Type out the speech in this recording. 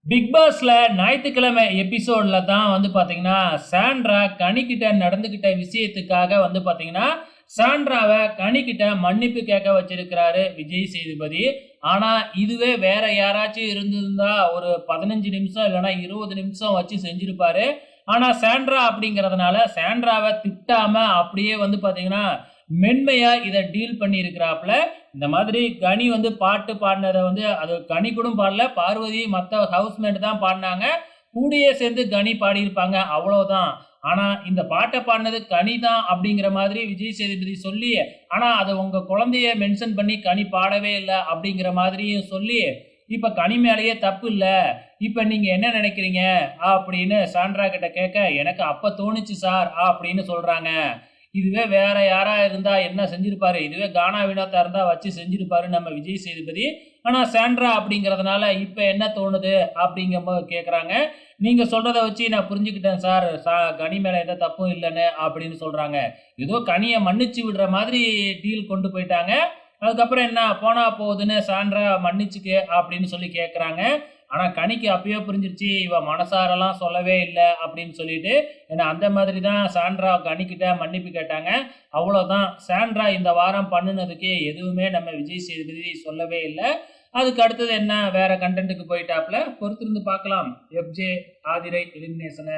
Big பாஸ்ல ஞாயித்துக்கிழமை எபிசோட்ல தான் பார்த்தீங்கன்னா, சாண்ட்ரா கனிகிட்ட நடந்துகிட்ட விஷயத்துக்காக பார்த்தீங்கன்னா, சாண்ட்ராவ கனிகிட்ட மன்னிப்பு கேட்க வச்சிருக்கிறாரு விஜய் சேதுபதி. ஆனா, இதுவே வேற யாராச்சும் இருந்திருந்தா ஒரு 15 நிமிஷம் இல்லன்னா 20 நிமிஷம் வச்சு செஞ்சிருப்பாரு. ஆனா, சாண்ட்ரா அப்படிங்கிறதுனால சாண்ட்ராவ திட்டாம அப்படியே பார்த்தீங்கன்னா, மென்மையா இத டீல் பண்ணியிருக்கிறாப்ல. இந்த மாதிரி கனி பாட்டு பாடுனத அது கனி கூட பாடல. பார்வதி மத்த ஹவுஸ்மேட் தான் பாடுனாங்க. கூடயே சேர்ந்து கனி பாடியிருப்பாங்க. அவ்வளவுதான். ஆனா இந்த பாட்ட பாடுனது கனி தான் அப்படிங்கிற மாதிரி விஜய் சேதுபதி சொல்லி, ஆனா அத உங்க குழந்தைய மென்ஷன் பண்ணி கனி பாடவே இல்ல அப்படிங்கிற மாதிரியும் சொல்லி, இப்ப கனி மேலேயே தப்பு இல்ல. இப்ப நீங்க என்ன நினைக்கிறீங்க? அப்படின்னு சாண்ட்ரா கிட்ட கேட்க, எனக்கு அப்ப தோணுச்சு சார் அப்படின்னு சொல்றாங்க. இதுவே வேற யாரா இருந்தா என்ன செஞ்சிருப்பாரு? இதுவே கானா வினோத்தா இருந்தா வச்சு செஞ்சிருப்பாரு நம்ம விஜய் சேதுபதி. ஆனா சாண்ட்ரா அப்படிங்கிறதுனால இப்ப என்ன தோணுது? அப்படிங்கும்போது கேட்குறாங்க. நீங்க சொல்றத வச்சு நான் புரிஞ்சுக்கிட்டேன் சார். கனி மேல எந்த தப்பும் இல்லன்னு அப்படின்னு சொல்றாங்க. ஏதோ கனிய மன்னிச்சு விடுற மாதிரி டீல் கொண்டு போயிட்டாங்க. அதுக்கப்புறம் என்ன போனா போகுதுன்னு சாண்ட்ரா மன்னிச்சுக்க அப்படின்னு சொல்லி கேட்குறாங்க. ஆனா கனிக்கு அப்பயே புரிஞ்சிருச்சு, இவ மனசாரலாம் சொல்லவே இல்ல அப்படின்னு சொல்லிட்டு. ஏன்னா அந்த மாதிரி தான் சாண்ட்ரா கனிக்கிட்ட மன்னிப்பு கேட்டாங்க. அவ்வளோதான். சாண்ட்ரா இந்த வாரம் பண்ணுனதுக்கு எதுவுமே நம்ம விஜய் சேதுபதி சொல்லவே இல்ல. அதுக்கு அடுத்தது என்ன வேற கன்டென்ட்க்கு போயிட்டாப்ல. பொறுத்திருந்து பார்க்கலாம். எஃப்ஜே ஆதிரை எலிமினேஷன.